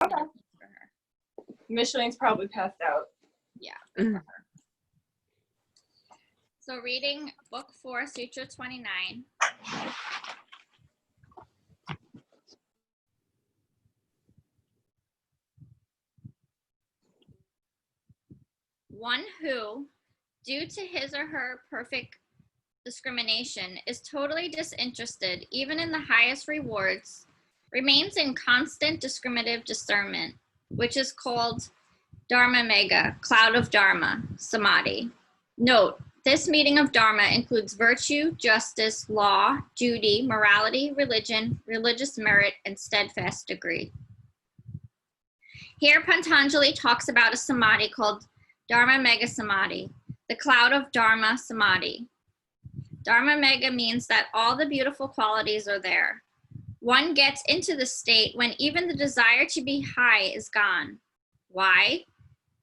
Okay. For her. Micheline's probably passed out. Yeah. Mm. For her. So reading book 4, Sutra 29. One who, due to his or her perfect discrimination, is totally disinterested, even in the highest rewards, remains in constant discriminative discernment, which is called Dharma Mega, cloud of Dharma, Samadhi. Note, this meeting of Dharma includes virtue, justice, law, duty, morality, religion, religious merit, and steadfast degree. Here, Pantanjali talks about a samadhi called Dharma Mega Samadhi, the cloud of Dharma Samadhi. Dharma Mega means that all the beautiful qualities are there. One gets into the state when even the desire to be high is gone. Why?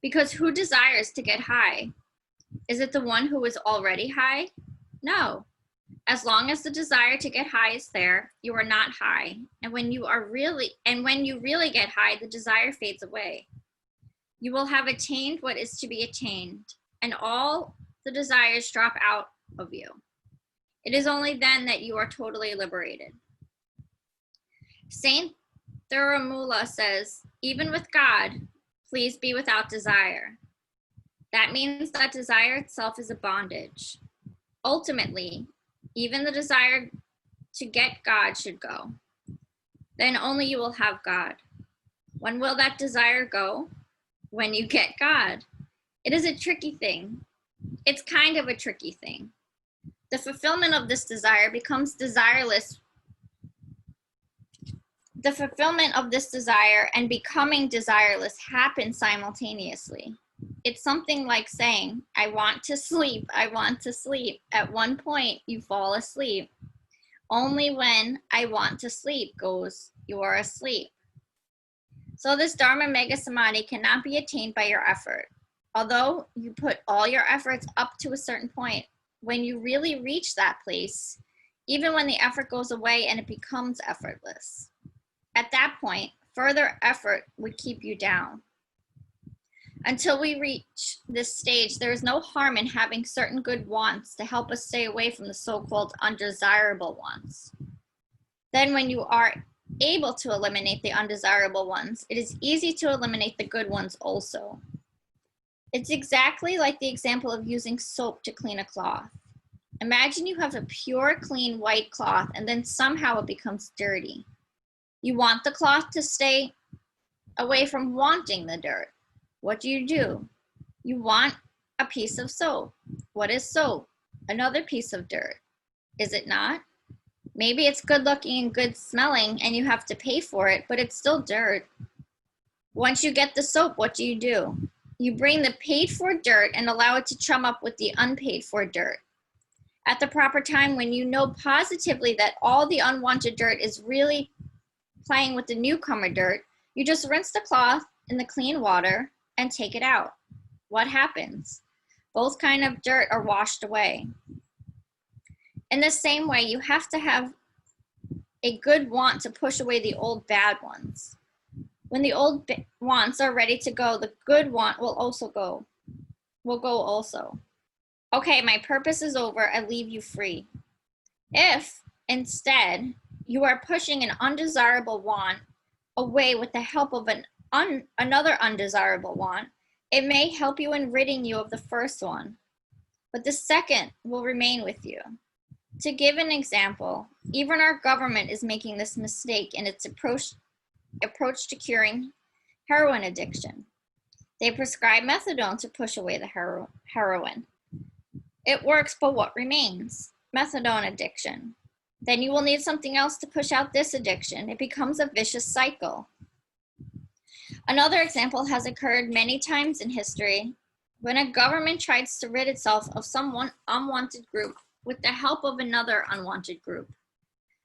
Because who desires to get high? Is it the one who is already high? No. As long as the desire to get high is there, you are not high. And when you really get high, the desire fades away. You will have attained what is to be attained, and all the desires drop out of you. It is only then that you are totally liberated. Saint Thirumalai says, even with God, please be without desire. That means that desire itself is a bondage. Ultimately, even the desire to get God should go. Then only you will have God. When will that desire go? When you get God. It is a tricky thing. It's kind of a tricky thing. The fulfillment of this desire becomes desireless. The fulfillment of this desire and becoming desireless happen simultaneously. It's something like saying, I want to sleep, I want to sleep. At one point, you fall asleep. Only when I want to sleep goes, you are asleep. So this Dharma Mega Samadhi cannot be attained by your effort. Although you put all your efforts up to a certain point, when you really reach that place, even when the effort goes away and it becomes effortless, at that point, further effort would keep you down. Until we reach this stage, there is no harm in having certain good wants to help us stay away from the so-called undesirable ones. Then when you are able to eliminate the undesirable ones, it is easy to eliminate the good ones also. It's exactly like the example of using soap to clean a cloth. Imagine you have a pure, clean white cloth and then somehow it becomes dirty. You want the cloth to stay away from wanting the dirt. What do? You want a piece of soap. What is soap? Another piece of dirt. Is it not? Maybe it's good looking and good smelling and you have to pay for it, but it's still dirt. Once you get the soap, what do? You bring the paid for dirt and allow it to chum up with the unpaid for dirt. At the proper time, when you know positively that all the unwanted dirt is really playing with the newcomer dirt, you just rinse the cloth in the clean water and take it out. What happens? Both kinds of dirt are washed away. In the same way, you have to have a good want to push away the old bad ones. When the old wants are ready to go, the good want will go also. Okay, my purpose is over, I leave you free. If, instead, you are pushing an undesirable want away with the help of another undesirable want, it may help you in ridding you of the first one, but the second will remain with you. To give an example, even our government is making this mistake in its approach to curing heroin addiction. They prescribe methadone to push away the heroin. It works, but what remains? Methadone addiction. Then you will need something else to push out this addiction. It becomes a vicious cycle. Another example has occurred many times in history when a government tries to rid itself of some unwanted group with the help of another unwanted group.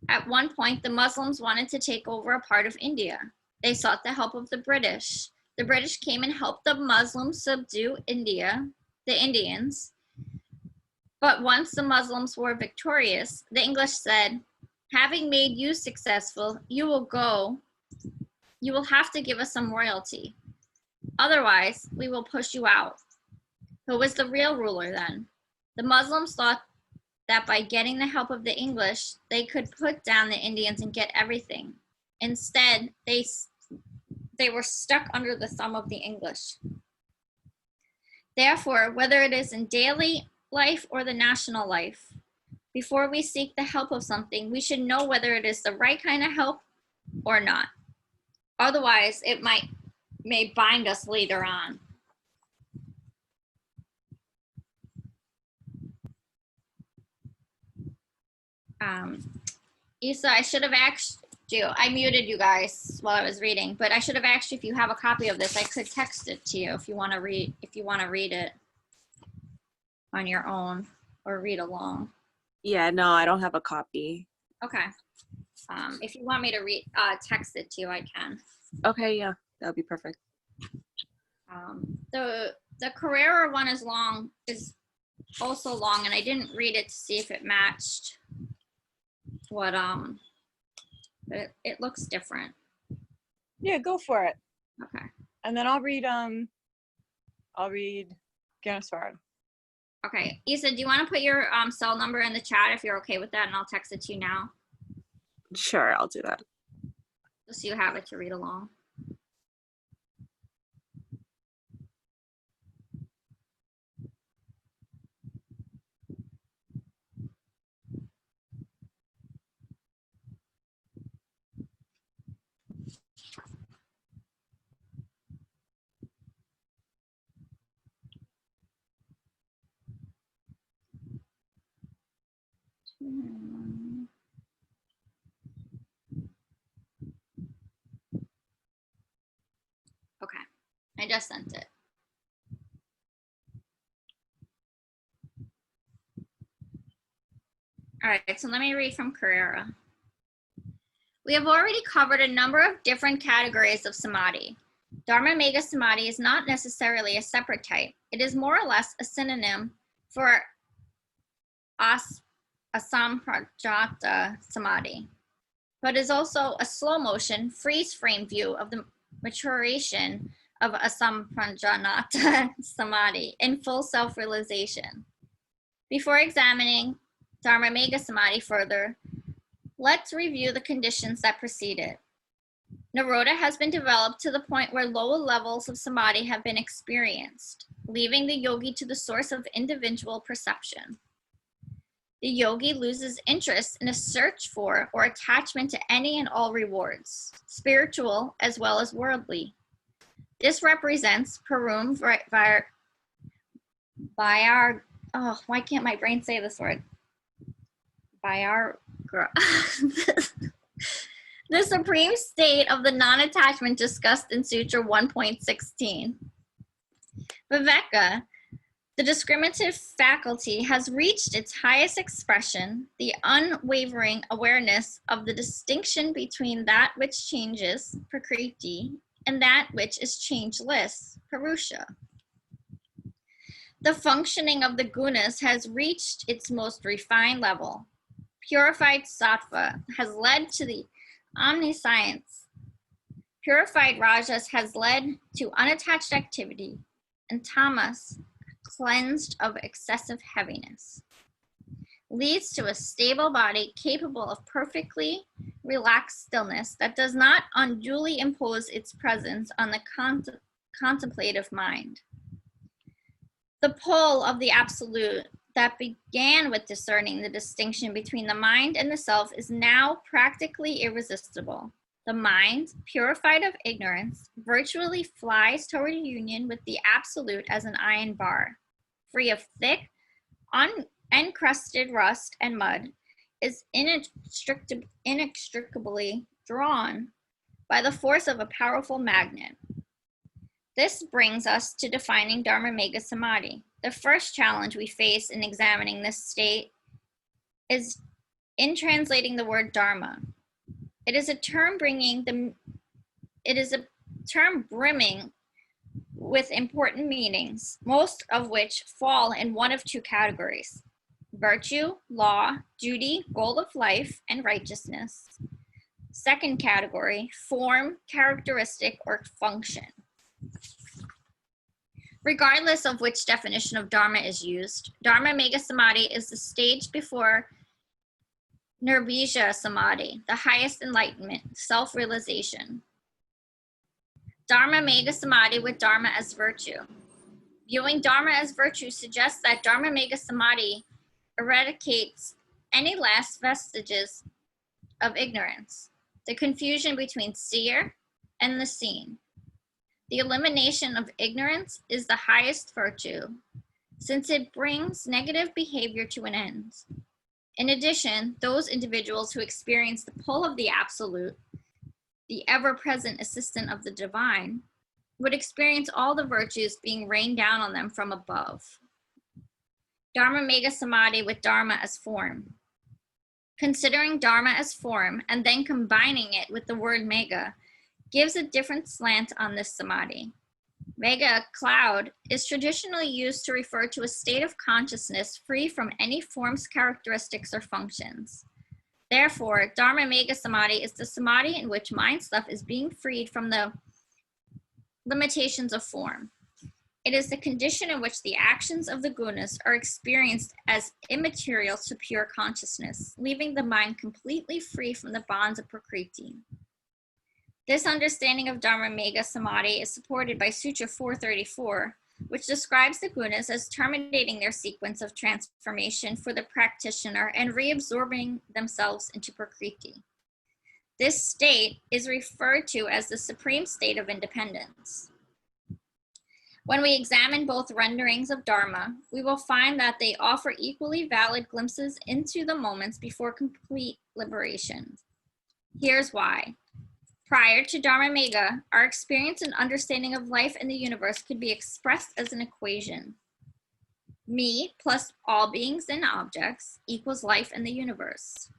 At one point, the Muslims wanted to take over a part of India. They sought the help of the British. The British came and helped the Muslims subdue India, the Indians. But once the Muslims were victorious, the English said, having made you successful, you will go You will have to give us some royalty. Otherwise, we will push you out. Who was the real ruler then? The Muslims thought that by getting the help of the English, they could put down the Indians and get everything. Instead, they were stuck under the thumb of the English. Therefore, whether it is in daily life or the national life, before we seek the help of something, we should know whether it is the right kind of help or not. Otherwise, it may bind us later on. Isa, I should have asked you, I muted you guys while I was reading, but I should have asked you if you have a copy of this. I could text it to you if you want to read it on your own or read along. Yeah, no, I don't have a copy. Okay. If you want me to text it to you, I can. Okay, yeah, that would be perfect. The Carrera one is also long, and I didn't read it to see if it matched what but it looks different. Yeah, go for it. Okay. And then I'll read Ganeswara. Okay. Isa, do you want to put your cell number in the chat if you're okay with that, and I'll text it to you now, Sure, I'll do that. just so you have it to read along. Okay, I just sent it. All right, so let me read from Carrera. We have already covered a number of different categories of samadhi. Dharma Mega Samadhi is not necessarily a separate type. It is more or less a synonym for Asamprajata Samadhi, but is also a slow motion, freeze frame view of the maturation of Asamprajata Samadhi in full self-realization. Before examining Dharma Mega Samadhi further, let's review the conditions that precede it. Nirodha has been developed to the point where lower levels of samadhi have been experienced, leaving the yogi to the source of individual perception. The yogi loses interest in a search for or attachment to any and all rewards, spiritual as well as worldly. This represents Parum Vyar, oh, why can't my brain say this word? Vyargra. The supreme state of the non-attachment discussed in Sutra 1.16. Viveka, the discriminative faculty, has reached its highest expression, the unwavering awareness of the distinction between that which changes, prakriti, and that which is changeless, purusha. The functioning of the gunas has reached its most refined level. Purified sattva has led to the omniscience. Purified rajas has led to unattached activity, and tamas, cleansed of excessive heaviness, leads to a stable body capable of perfectly relaxed stillness that does not unduly impose its presence on the contemplative mind. The pull of the absolute that began with discerning the distinction between the mind and the self is now practically irresistible. The mind, purified of ignorance, virtually flies toward union with the absolute as an iron bar, free of thick, unencrusted rust and mud, is inextricably drawn by the force of a powerful magnet. This brings us to defining Dharma Mega Samadhi. The first challenge we face in examining this state is in translating the word Dharma. It is a term brimming with important meanings, most of which fall in one of two categories: virtue, law, duty, goal of life, and righteousness. Second category, form, characteristic, or function. Regardless of which definition of Dharma is used, Dharma Mega Samadhi is the stage before Nirbija Samadhi, the highest enlightenment, self-realization. Dharma Mega Samadhi with Dharma as virtue. Viewing Dharma as virtue suggests that Dharma Mega Samadhi eradicates any last vestiges of ignorance, the confusion between seer and the seen. The elimination of ignorance is the highest virtue, since it brings negative behavior to an end. In addition, those individuals who experience the pull of the Absolute, the ever-present assistant of the divine, would experience all the virtues being rained down on them from above. Dharma Mega Samadhi with Dharma as form. Considering Dharma as form and then combining it with the word Mega gives a different slant on this samadhi. Mega, cloud, is traditionally used to refer to a state of consciousness free from any forms, characteristics, or functions. Therefore, Dharma Mega Samadhi is the samadhi in which mind stuff is being freed from the limitations of form. It is the condition in which the actions of the gunas are experienced as immaterial to pure consciousness, leaving the mind completely free from the bonds of Prakriti. This understanding of Dharma Mega Samadhi is supported by Sutra 434, which describes the gunas as terminating their sequence of transformation for the practitioner and reabsorbing themselves into Prakriti. This state is referred to as the supreme state of independence. When we examine both renderings of Dharma, we will find that they offer equally valid glimpses into the moments before complete liberation. Here's why. Prior to Dharma Mega, our experience and understanding of life in the universe could be expressed as an equation. Me plus all beings and objects equals life in the universe.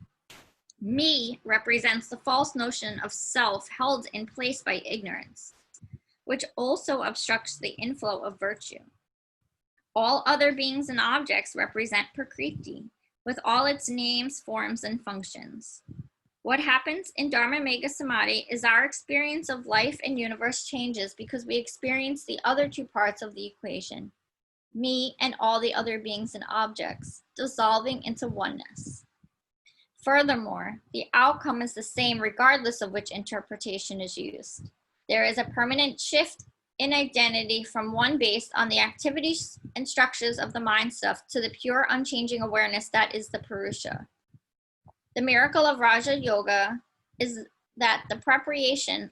Me represents the false notion of self held in place by ignorance, which also obstructs the inflow of virtue. All other beings and objects represent Prakriti, with all its names, forms, and functions. What happens in Dharma Mega Samadhi is our experience of life and universe changes because we experience the other two parts of the equation, me and all the other beings and objects, dissolving into oneness. Furthermore, the outcome is the same regardless of which interpretation is used. There is a permanent shift in identity from one based on the activities and structures of the mind stuff to the pure unchanging awareness that is the Purusha. The miracle of Raja Yoga is that the preparation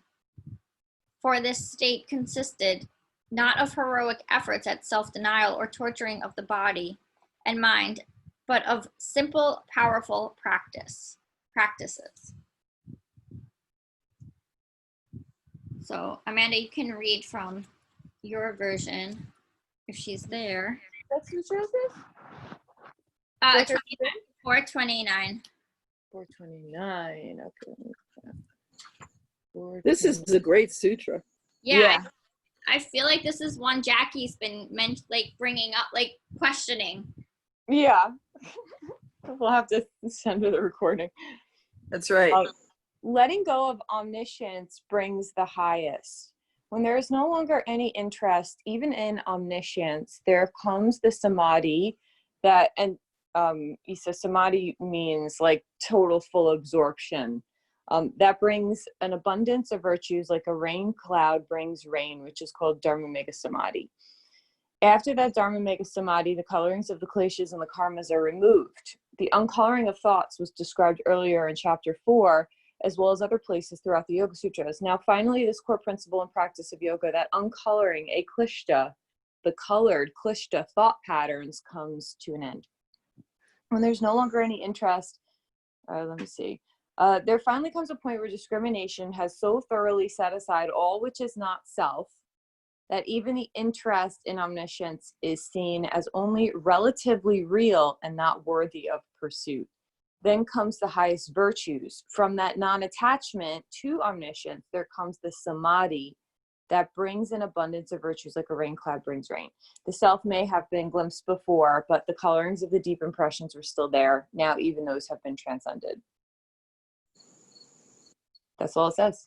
for this state consisted not of heroic efforts at self-denial or torturing of the body and mind, but of simple, powerful practices. So, Amanda, you can read from your version if she's there. What sutra is this? 429. 429. Okay. This is a great sutra. Yeah. I feel like this is one Jackie's been bringing up, questioning. Yeah. We'll have to send her the recording. That's right. Letting go of omniscience brings the highest. When there is no longer any interest, even in omniscience, there comes the samadhi that, and Isa, samadhi means like total full absorption. That brings an abundance of virtues like a rain cloud brings rain, which is called Dharma Mega Samadhi. After that Dharma Mega Samadhi, the colorings of the kleshas and the karmas are removed. The uncoloring of thoughts was described earlier in chapter 4, as well as other places throughout the Yoga Sutras. Now, finally, this core principle and practice of yoga, that uncoloring a klishta, the colored klishta thought patterns, comes to an end. When there's no longer any interest, there finally comes a point where discrimination has so thoroughly set aside all which is not self, that even the interest in omniscience is seen as only relatively real and not worthy of pursuit. Then comes the highest virtues. From that non-attachment to omniscience, there comes the samadhi that brings an abundance of virtues like a rain cloud brings rain. The self may have been glimpsed before, but the colorings of the deep impressions were still there. Now even those have been transcended. That's all it says.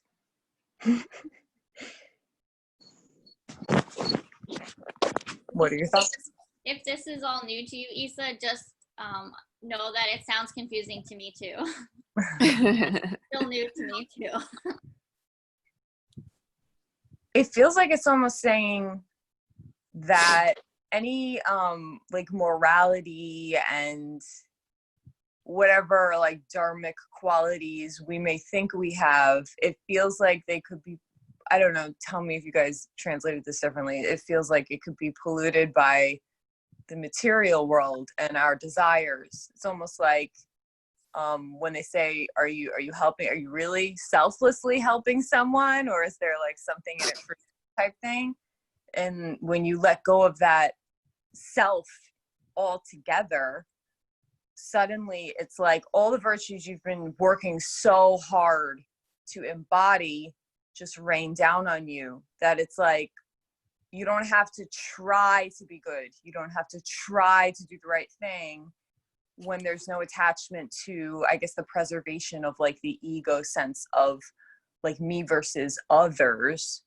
What are your thoughts? If this is all new to you, Issa, just know that it sounds confusing to me too. Still new to me too. It feels like it's almost saying that any like morality and whatever like dharmic qualities we may think we have, it feels like they could be, I don't know, tell me if you guys translated this differently. It feels like it could be polluted by the material world and our desires. It's almost like when they say, are you helping, are you really selflessly helping someone, or is there like something in it for you type thing? And when you let go of that self altogether, suddenly it's like all the virtues you've been working so hard to embody just rain down on you, that it's like you don't have to try to be good. You don't have to try to do the right thing when there's no attachment to, I guess, the preservation of like the ego sense of like me versus others.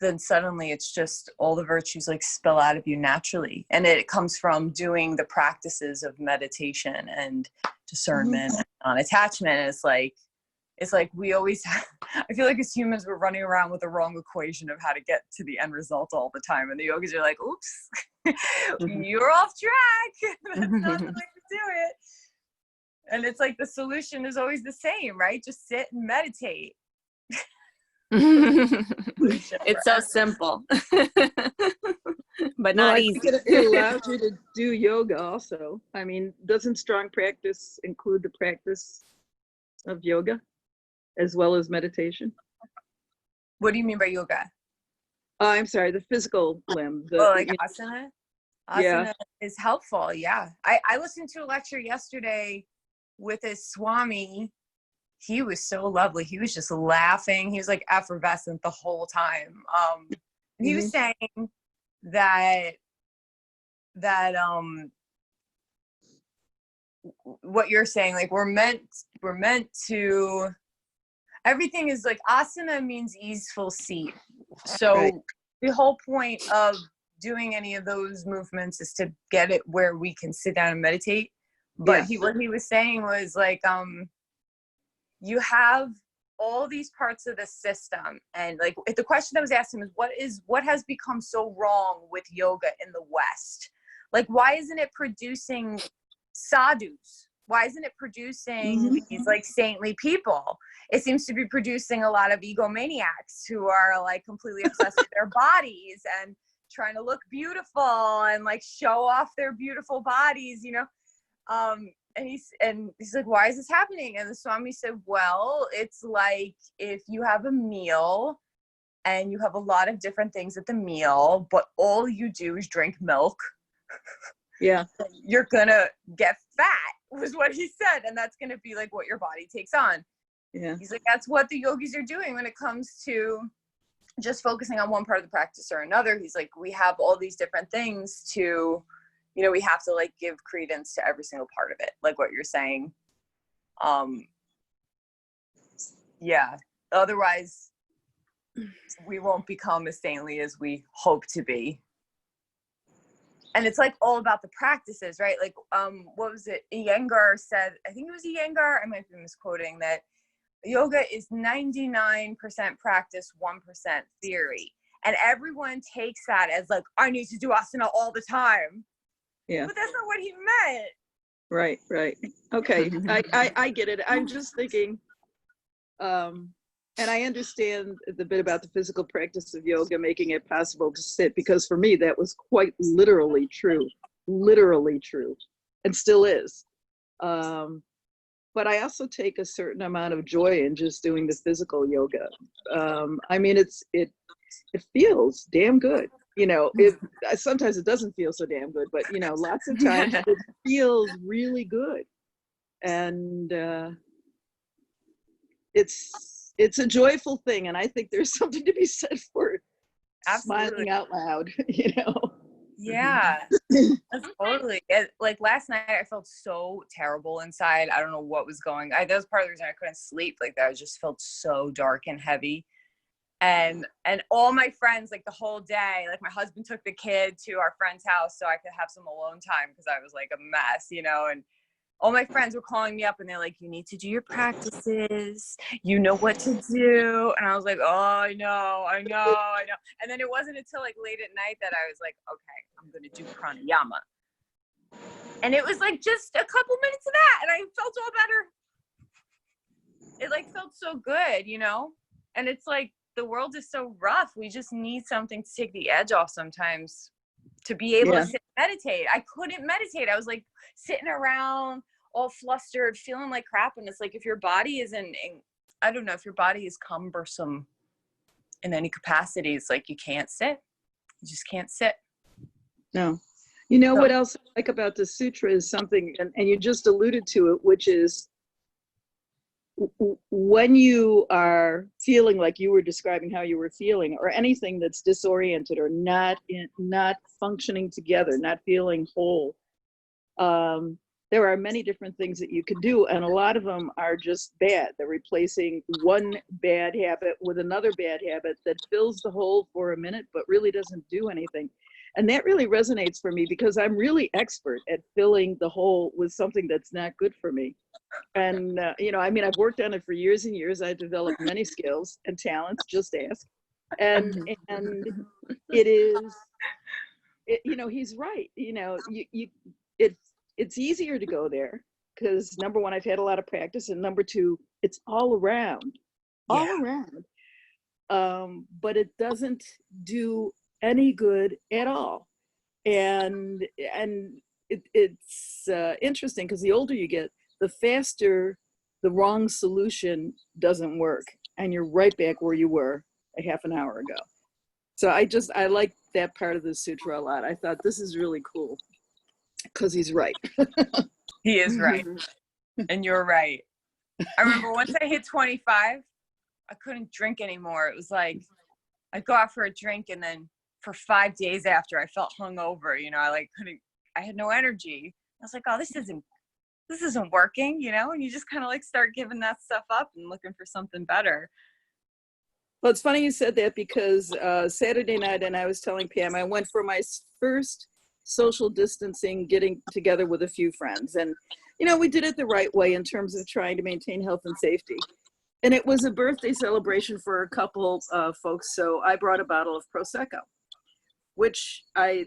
Then suddenly it's just all the virtues like spill out of you naturally. And it comes from doing the practices of meditation and discernment and non-attachment. And it's like we always have, I feel like as humans, we're running around with the wrong equation of how to get to the end result all the time. And the yogis are like, oops, you're off track. That's not the way to do it. And it's like the solution is always the same, right? Just sit and meditate. It's so simple. But not I easy. think it allows you to do yoga also. I mean, doesn't strong practice include the practice of yoga as well as meditation? What do you mean by yoga? I'm sorry, the physical limb. Like asana? Asana Yeah. is helpful, yeah. I listened to a lecture yesterday with his Swami. He was so lovely. He was just laughing. He was like effervescent the whole time. He was saying that what you're saying, like we're meant to, everything is like asana means easeful seat. So Right. the whole point of doing any of those movements is to get it where we can sit down and meditate. But what he was saying was like, you have all these parts of the system, and like the question I was asking is what has become so wrong with yoga in the West? Like, why isn't it producing sadhus? Why isn't it producing these like saintly people? It seems to be producing a lot of egomaniacs who are like completely obsessed with their bodies and trying to look beautiful and like show off their beautiful bodies, you know? And he's like, why is this happening? And the Swami said, well, it's like if you have a meal and you have a lot of different things at the meal, but all you do is drink milk. Yeah. You're gonna get fat, was what he said. And that's gonna be like what your body takes on. Yeah. He's like, that's what the yogis are doing when it comes to just focusing on one part of the practice or another. He's like, we have all these different things to, you know, we have to like give credence to every single part of it, like what you're saying. Yeah, otherwise we won't become as saintly as we hope to be. And it's like all about the practices, right? Like what was it, Iyengar said, I think it was Iyengar, I might be misquoting, that yoga is 99% practice, 1% theory. And everyone takes that as like, I need to do asana all the time. Yeah. But that's not what he meant. Right. Okay. I get it. I'm just thinking, and I understand the bit about the physical practice of yoga making it possible to sit, because for me that was quite literally true, and still is. But I also take a certain amount of joy in just doing the physical yoga. I mean, it feels damn good. You know, sometimes it doesn't feel so damn good, but you know, lots of times it feels really good, and it's a joyful thing, and I think there's something to be said for Absolutely. smiling out loud. You know. Yeah, that's totally it. Like last night, I felt so terrible inside. I don't know what was going. That was part of the reason I couldn't sleep. Like that, I just felt so dark and heavy. And all my friends, like the whole day, like my husband took the kid to our friend's house so I could have some alone time because I was like a mess, you know. And all my friends were calling me up and they're like, you need to do your practices. You know what to do. And I was like, oh, I know. And then it wasn't until like late at night that I was like, okay, I'm going to do pranayama. And it was like just a couple minutes of that. And I felt all better. It like felt so good, you know? And it's like, the world is so rough. We just need something to take the edge off sometimes to be able to sit and meditate. I couldn't meditate. I was like sitting around all flustered, feeling like crap. And it's like, if your body is I don't know, if your body is cumbersome in any capacity, it's like, you can't sit. You just can't sit. No. You know what else I like about the sutra is something, and you just alluded to it, which is when you are feeling like you were describing how you were feeling, or anything that's disoriented or not functioning together, not feeling whole, there are many different things that you can do, and a lot of them are just bad. They're replacing one bad habit with another bad habit that fills the hole for a minute but really doesn't do anything. And that really resonates for me because I'm really expert at filling the hole with something that's not good for me. And, you know, I mean, I've worked on it for years and years. I've developed many skills and talents, just ask. And it is, you know, he's right. You know, it's easier to go there because number one, I've had a lot of practice. And number two, it's all around. But it doesn't do any good at all. And it's interesting because the older you get, the faster the wrong solution doesn't work, and you're right back where you were a half an hour ago. So I like that part of the sutra a lot. I thought this is really cool because he's right. He is right. And you're right. I remember once I hit 25, I couldn't drink anymore. It was like I'd go out for a drink, and then for 5 days after, I felt hungover. You know, I had no energy. I was like, oh, this isn't working, you know? And you just kind of like start giving that stuff up and looking for something better. Well, it's funny you said that because Saturday night, and I was telling Pam, I went for my first social distancing, getting together with a few friends. And, you know, we did it the right way in terms of trying to maintain health and safety. And it was a birthday celebration for a couple folks. So I brought a bottle of Prosecco, which I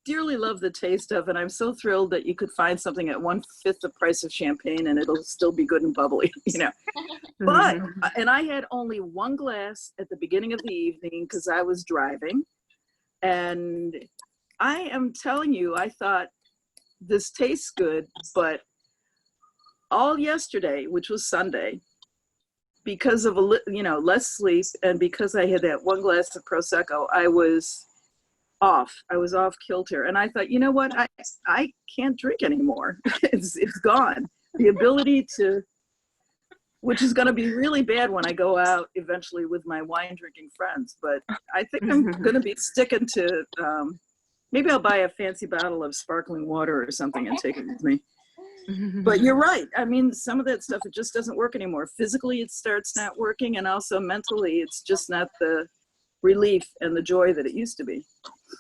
dearly love the taste of, and I'm so thrilled that you could find something at 1/5 the price of champagne and it'll still be good and bubbly, you know. But, and I had only one glass at the beginning of the evening because I was driving, and I am telling you, I thought this tastes good, but all yesterday, which was Sunday, because of less sleep and because I had that one glass of Prosecco, I was off kilter. And I thought, you know what, I can't drink anymore. It's gone. The ability to, which is going to be really bad when I go out eventually with my wine drinking friends. But I think I'm going to be sticking to, maybe I'll buy a fancy bottle of sparkling water or something and take it with me. But you're right. I mean, some of that stuff, it just doesn't work anymore. Physically, it starts not working. And also mentally, it's just not the relief and the joy that it used to be.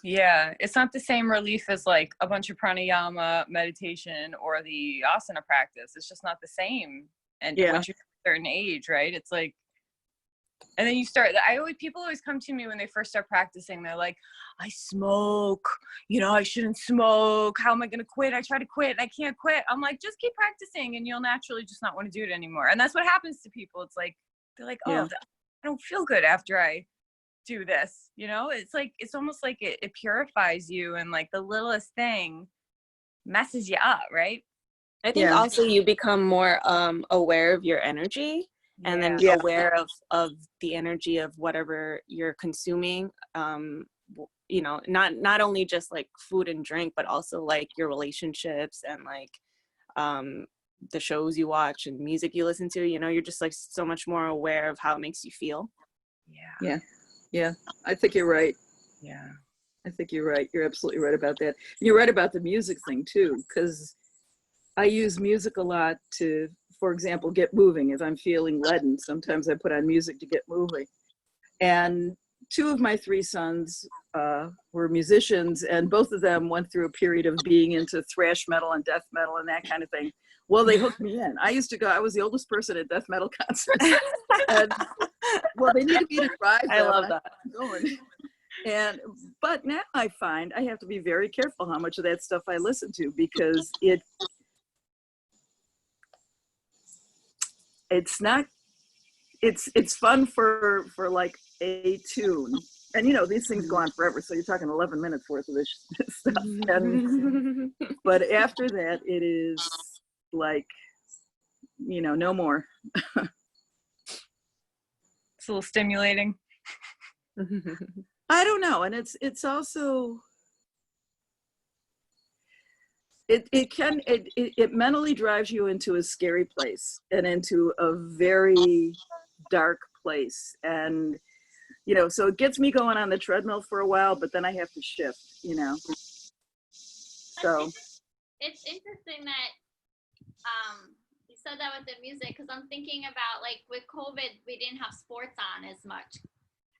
Yeah, it's not the same relief as like a bunch of pranayama meditation or the asana practice. It's just not the same. And once you're a certain age, right? It's like, and then you start, people always come to me when they first start practicing. They're like, I smoke, you know, I shouldn't smoke. How am I going to quit? I try to quit and I can't quit. I'm like, just keep practicing and you'll naturally just not want to do it anymore. And that's what happens to people. It's like, they're like, oh, I don't feel good after I do this, you know. It's like, it's almost like it purifies you, and like the littlest thing messes you up, right? I think also you become more aware of your energy, and then aware of the energy of whatever you're consuming, you know, not only just like food and drink, but also like your relationships and like the shows you watch and music you listen to. You know, you're just like so much more aware of how it makes you feel. Yeah, I think you're right. Yeah. I think you're right. You're absolutely right about that. You're right about the music thing too, because I use music a lot to, for example, get moving. If I'm feeling leaden, sometimes I put on music to get moving. And two of my three sons were musicians, and both of them went through a period of being into thrash metal and death metal and that kind of thing. Well, they hooked me in. I used to go, I was the oldest person at death metal concerts. And, well, they needed me to drive them. I love that. Going. But now I find I have to be very careful how much of that stuff I listen to, because it's not, it's fun for like a tune. And you know, these things go on forever. So you're talking 11 minutes worth of this stuff. But after that, it is like, you know, no more. It's a little stimulating. I don't know. And it's also, it mentally drives you into a scary place and into a very dark place. And, you know, so it gets me going on the treadmill for a while, but then I have to shift, you know. So it's interesting that you said that with the music, because I'm thinking about, like, with COVID, we didn't have sports on as much.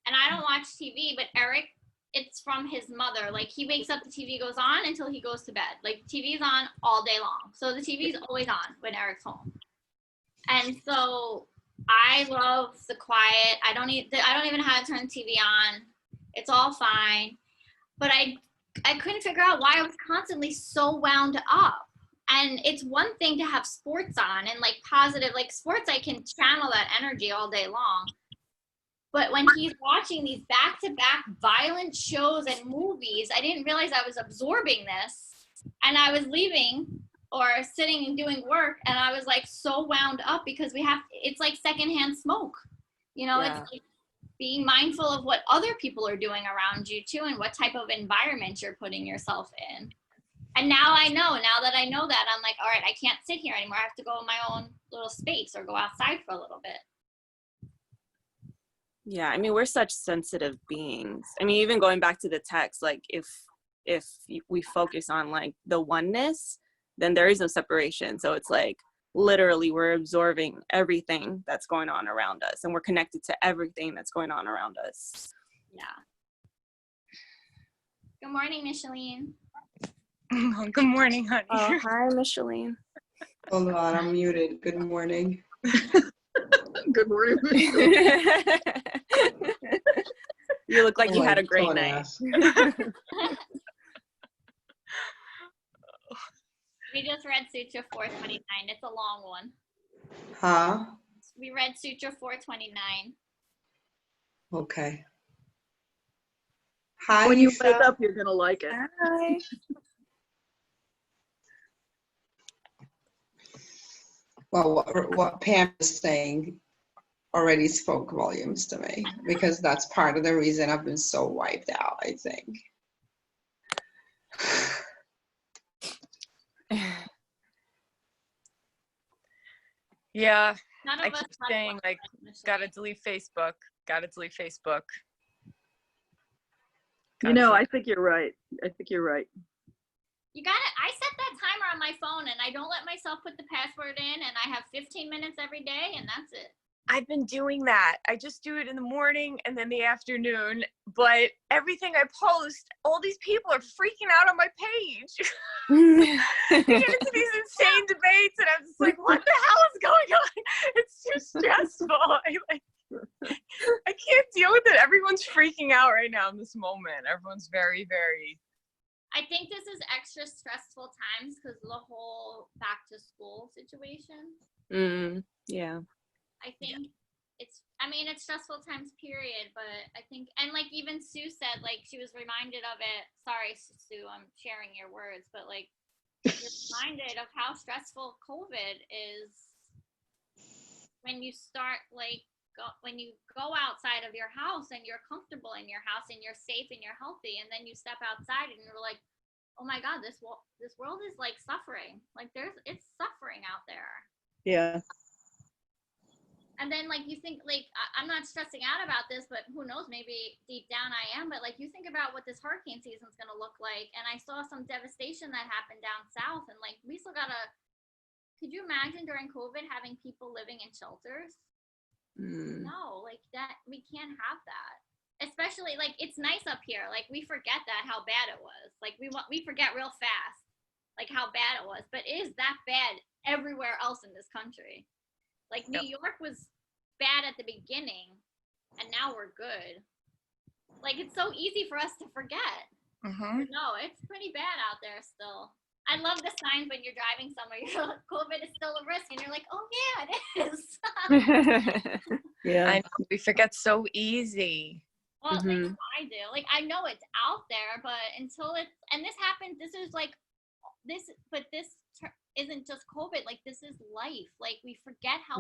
And I don't watch TV, but Eric, it's from his mother. Like, he wakes up, the TV goes on until he goes to bed. Like, TV's on all day long. So the TV's always on when Eric's home. And so I love the quiet. I don't even know how to turn the TV on. It's all fine. But I couldn't figure out why I was constantly so wound up. And it's one thing to have sports on and, like, positive, like, sports, I can channel that energy all day long. But when he's watching these back-to-back violent shows and movies, I didn't realize I was absorbing this. And I was leaving or sitting and doing work, and I was, like, so wound up because it's like secondhand smoke. You know, Yeah. It's like being mindful of what other people are doing around you too, and what type of environment you're putting yourself in. And now that I know that, I'm like, all right, I can't sit here anymore. I have to go in my own little space or go outside for a little bit. Yeah, I mean, we're such sensitive beings. I mean, even going back to the text, like, if we focus on, like, the oneness, then there is no separation. So it's like, literally, we're absorbing everything that's going on around us, and we're connected to everything that's going on around us. Yeah. Good morning, Micheline. Oh, good morning, honey. Oh, hi, Micheline. Hold on, I'm muted. Good morning. good morning. You look like Oh you my had a great God, night. ass. We just read Sutra 429. It's a long one. Huh? We read Sutra 429. Okay. Hi, When you Lisa. wake up, you're gonna like it. Hi. Well, what Pam is saying already spoke volumes to me, because that's part of the reason I've been so wiped out, I think. Yeah, None I of us keep have saying, one, like, Micheline. gotta delete Facebook. Gotta delete Facebook. You know, I think you're right. I think you're right. I set that timer on my phone, and I don't let myself put the password in, and I have 15 minutes every day, and that's it. I've been doing that. I just do it in the morning and then the afternoon. But everything I post, all these people are freaking out on my page. I get into these insane debates, and I'm just like, what the hell is going on? It's too stressful. I can't deal with it. Everyone's freaking out right now in this moment. Everyone's very, very. I think this is extra stressful times because of the whole back to school situation. Yeah. I think it's stressful times, period. But I think, and like even Sue said, like she was reminded of it. Sorry, Sue, I'm sharing your words, but like you're reminded of how stressful COVID is when you start when you go outside of your house and you're comfortable in your house and you're safe and you're healthy, and then you step outside and you're like, oh my God, this world is like suffering. Like it's suffering out there. Yeah. And then like you think like I'm not stressing out about this, but who knows, maybe deep down I am, but like you think about what this hurricane season is going to look like, and I saw some devastation that happened down south, and like we still gotta, could you imagine during COVID having people living in shelters? No, like that, we can't have that. Especially like it's nice up here, like we forget that how bad it was, like we forget real fast like how bad it was, but it is that bad everywhere else in this country. Like New York was bad at the beginning, and now we're good. Like it's so easy for us to forget. No, it's pretty bad out there still. I love the signs when you're driving somewhere. You're like, COVID is still a risk, and you're like, oh yeah, it is. I know, we forget so easy. Well, like I do. Like I know it's out there, but until it's, and this happens. This is like this, but this isn't just COVID. Like this is life. Like we forget how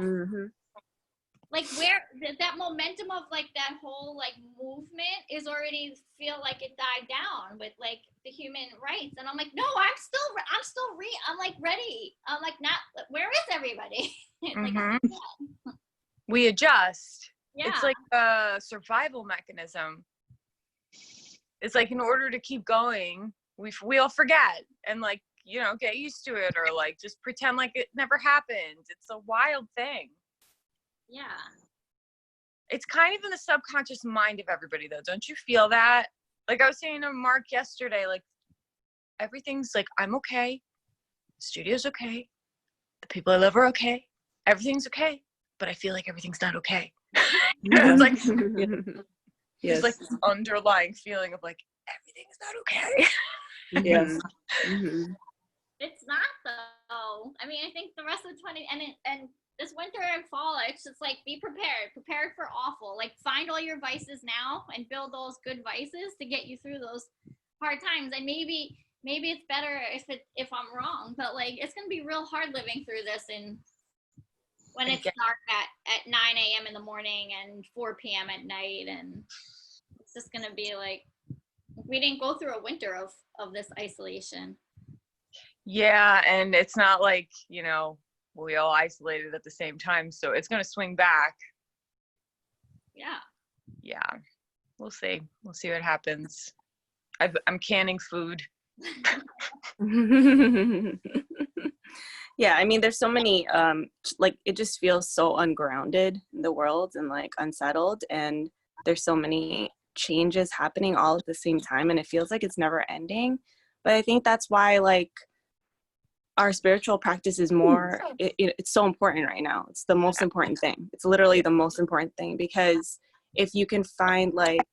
like where that momentum of like that whole like movement is already feel like it died down with like the human rights, and I'm like, no, I'm like ready. I'm like, not, where is everybody? Like, we adjust. yeah. It's like a survival mechanism. It's like in order to keep going, we'll forget and like, you know, get used to it, or like just pretend like it never happened. It's a wild thing. Yeah. It's kind of in the subconscious mind of everybody though. Don't you feel that? Like I was saying to Mark yesterday, like everything's like, I'm okay. The studio's okay. The people I love are okay. Everything's okay. But I feel like everything's not okay. It's like, it's like this underlying feeling of like, everything's not okay. Yes. It's not though. I mean, I think the rest of 20 and this winter and fall, it's just like be prepared for awful. Like find all your vices now and build those good vices to get you through those hard times. And maybe it's better if I'm wrong, but like it's gonna be real hard living through this and when it's dark at 9 a.m. in the morning and 4 p.m. at night, and it's just gonna be like we didn't go through a winter of this isolation. Yeah, and it's not like, you know, we all isolated at the same time, so it's going to swing back. Yeah, we'll see what happens. I'm canning food. Yeah, I mean there's so many like it just feels so ungrounded in the world and like unsettled, and there's so many changes happening all at the same time, and it feels like it's never ending. But I think that's why like our spiritual practice is more, it's so important right now. It's the most important thing. It's literally the most important thing, because if you can find like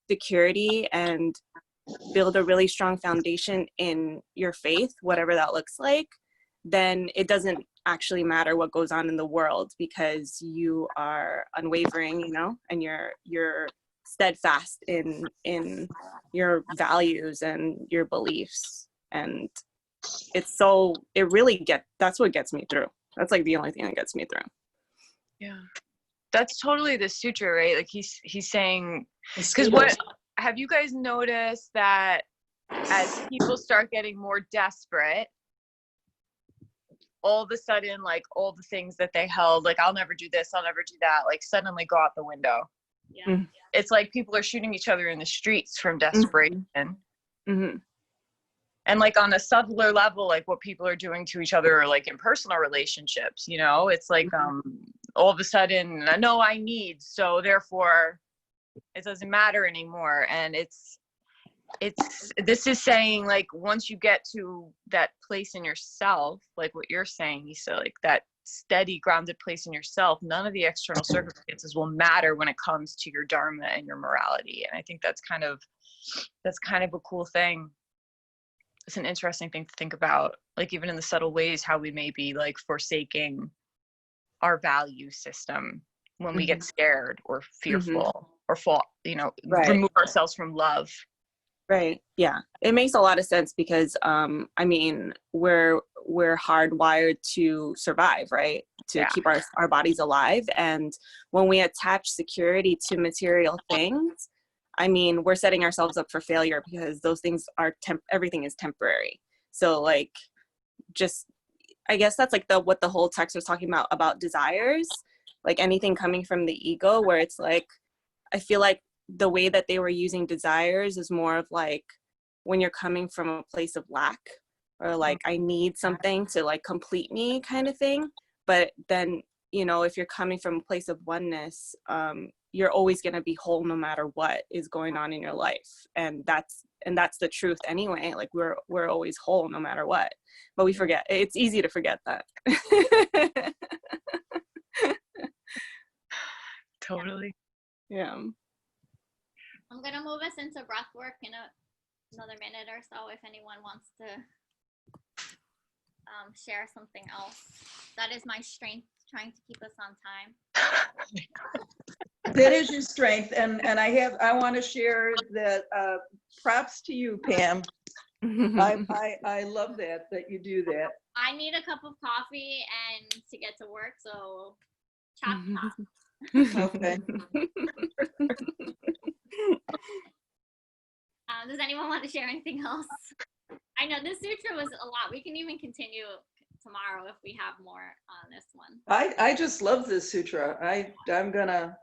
security and build a really strong foundation in your faith, whatever that looks like, then it doesn't actually matter what goes on in the world, because you are unwavering, you know, and you're steadfast in your values and your beliefs. And that's what gets me through. That's like the only thing that gets me through. Yeah, that's totally the sutra, right? Like he's saying, because what have you guys noticed that as people start getting more desperate, all of a sudden, like all the things that they held, like I'll never do this, I'll never do that, like suddenly go out the window. Yeah. It's like people are shooting each other in the streets from desperation. And like on a subtler level, like what people are doing to each other, or like in personal relationships, you know, it's like all of a sudden I know I need, so therefore it doesn't matter anymore. And this is saying like once you get to that place in yourself, like what you're saying, you said, like that steady grounded place in yourself, none of the external circumstances will matter when it comes to your dharma and your morality. And I think that's kind of a cool thing. It's an interesting thing to think about, like even in the subtle ways how we may be like forsaking our value system when we get scared or fearful or fall, you know, remove ourselves from love. Right. Yeah. It makes a lot of sense because, I mean, we're hardwired to survive, right? To keep our bodies alive. And when we attach security to material things, I mean, we're setting ourselves up for failure, because those things are everything is temporary. So like, just, I guess that's like what the whole text was talking about desires. like anything coming from the ego, where it's like, I feel like the way that they were using desires is more of like when you're coming from a place of lack, or like I need something to like complete me kind of thing. But then, you know, if you're coming from a place of oneness, you're always going to be whole no matter what is going on in your life. And that's the truth anyway. Like we're always whole no matter what, but we forget. It's easy to forget that. Totally. Yeah. I'm gonna move us into breath work in another minute or so if anyone wants to share something else. That is my strength, trying to keep us on time. That is your strength, and I want to share that. Props to you, Pam. I love that you do that. I need a cup of coffee and to get to work, so chop chop. Okay. Does anyone want to share anything else? I know this sutra was a lot. We can even continue tomorrow if we have more on this one. I just love this sutra. I'm gonna.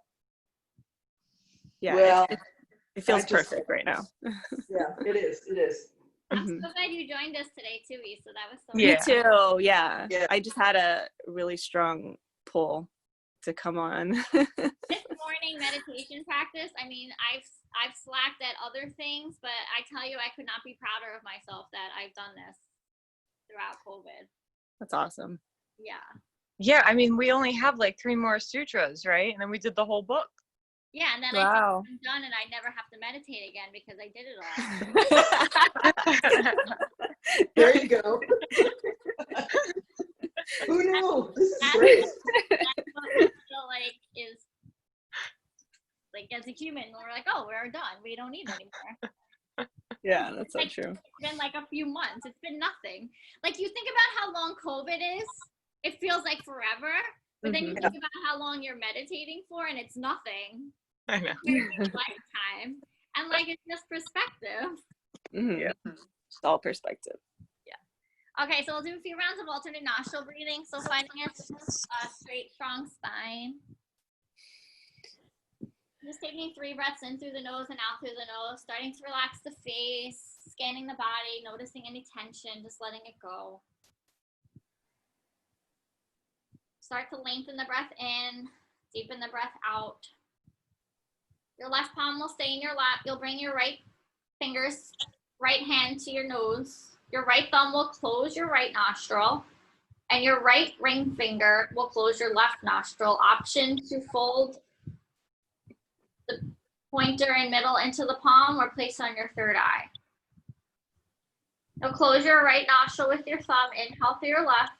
Yeah, Well, it feels perfect right now. Yeah, it is. It is. I'm so glad you joined us today too, Issa. That was so Me Yeah. too. Yeah. Yeah. I just had a really strong pull to come on. This morning meditation practice, I mean, I've slacked at other things, but I tell you, I could not be prouder of myself that I've done this throughout COVID. That's awesome. Yeah. Yeah, I mean, we only have like 3 more sutras, right? And then we did the whole book. Yeah, and then Wow. I think I'm done and I never have to meditate again because I did it all. There you go. Who knew? This is great. That's what we feel like is like as a human, we're like, oh, we're done. We don't need anymore. Yeah, that's so Like, true. It's been like a few months. It's been nothing. Like you think about how long COVID is, it feels like forever. But then you think about how long you're meditating for and it's nothing. I know. Lifetime. And like it's just perspective. Yeah. It's all perspective. Okay, so we'll do a few rounds of alternate nostril breathing. So finding a straight, strong spine. Just taking 3 breaths in through the nose and out through the nose, starting to relax the face, scanning the body, noticing any tension, just letting it go. Start to lengthen the breath in, deepen the breath out. Your left palm will stay in your lap. You'll bring your right hand to your nose. Your right thumb will close your right nostril, and your right ring finger will close your left nostril. Option to fold the pointer and middle into the palm or place on your third eye. Now close your right nostril with your thumb. Inhale through your left.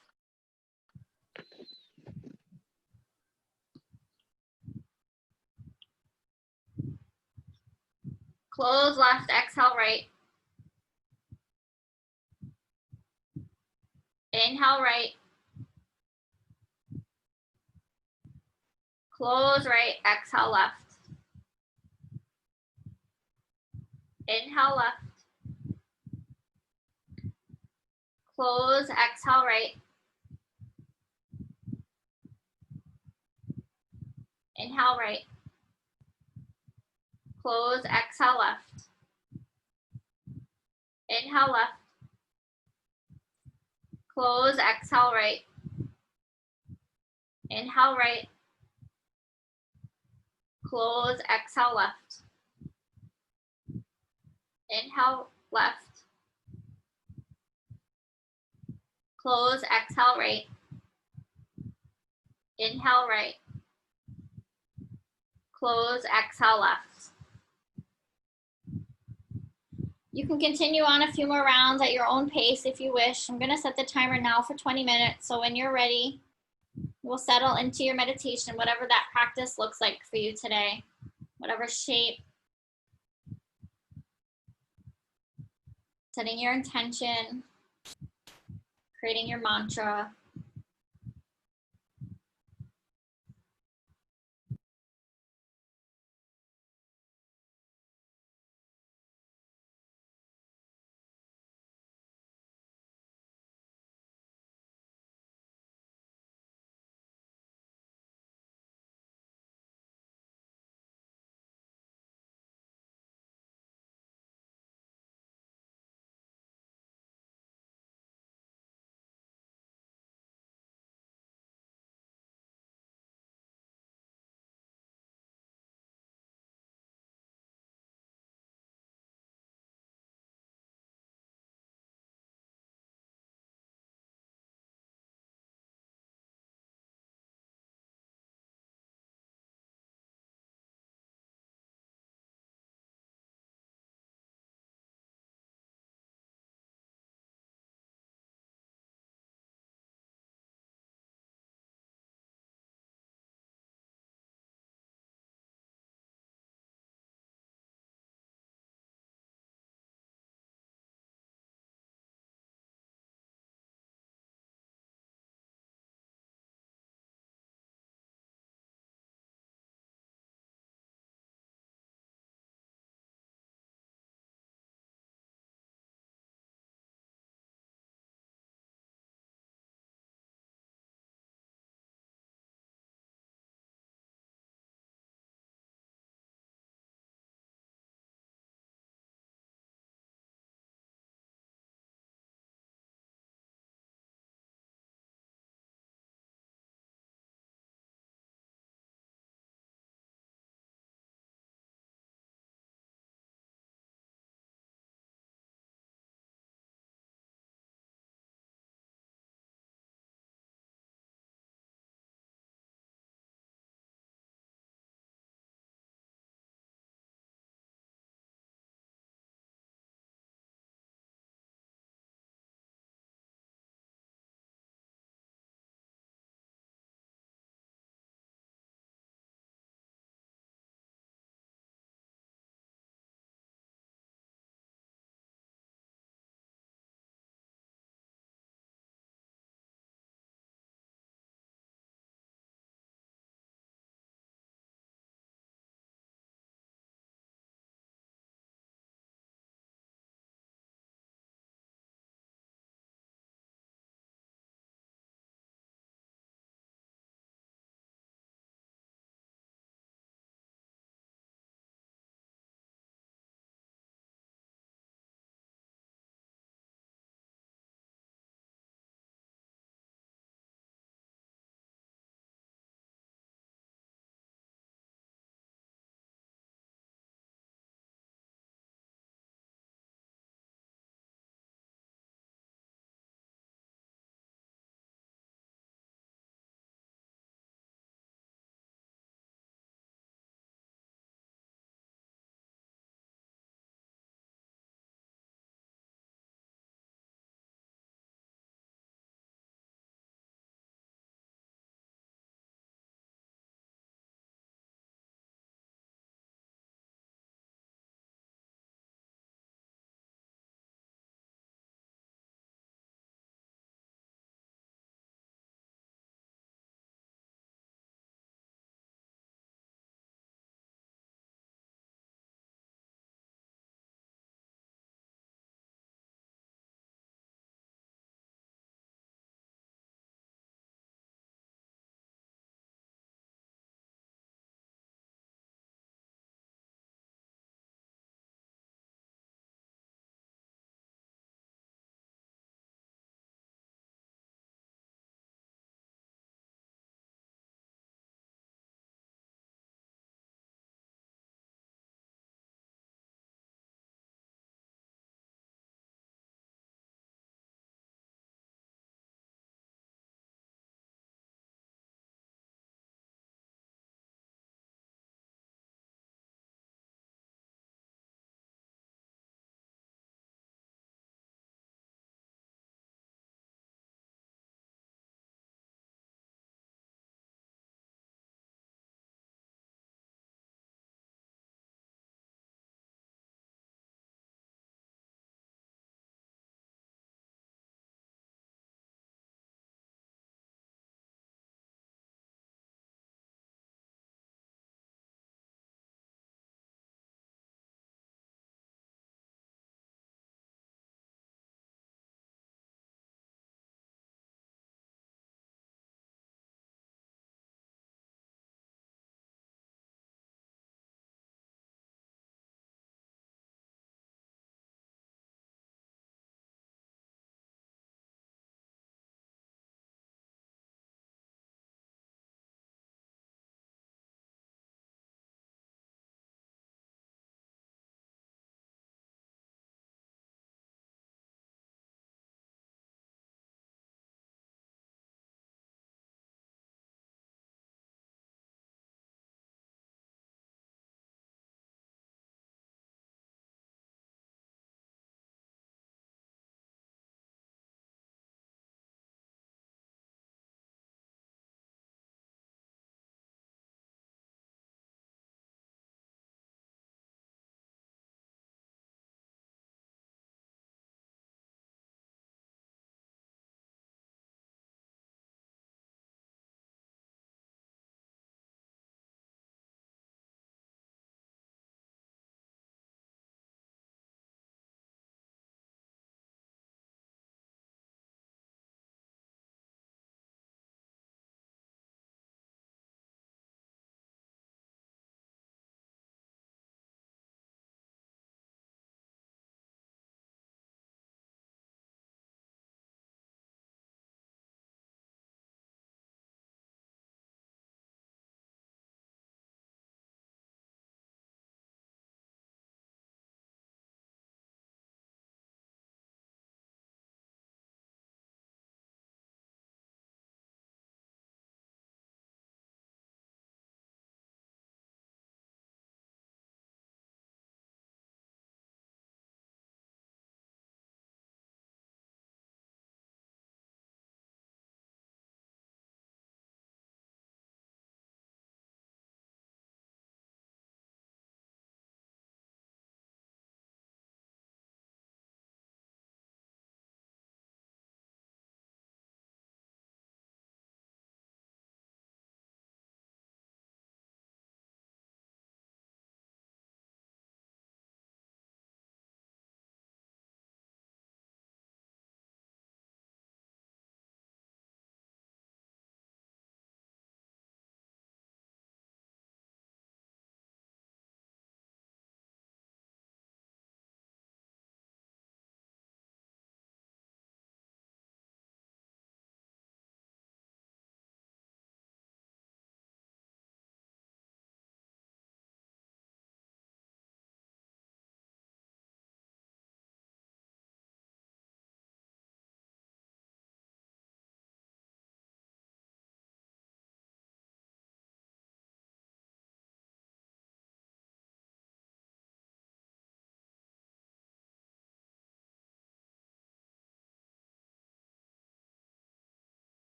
Close left, exhale right. Inhale right. Close right, exhale left. Inhale left. Close, exhale right. Inhale right. Close, exhale left. Inhale left. Close, exhale right. Inhale right. Close, exhale left. Inhale left. Close, exhale right. Inhale right. Close, exhale left. You can continue on a few more rounds at your own pace if you wish. I'm going to set the timer now for 20 minutes. So when you're ready, we'll settle into your meditation, whatever that practice looks like for you today, whatever shape. Setting your intention, creating your mantra.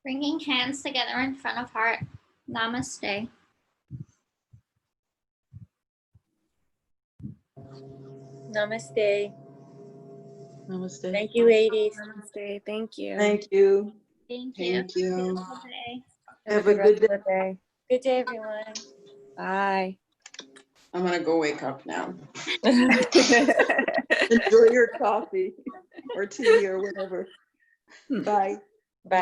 Bringing hands together in front of heart. Namaste. Namaste. Namaste. Thank you, ladies. Namaste. Thank you. Thank you. Thank you. Thank you. Beautiful day. Have a good day. day. Good day, everyone. Bye. I'm gonna go wake up now. Enjoy your coffee or tea or whatever. Bye. Bye.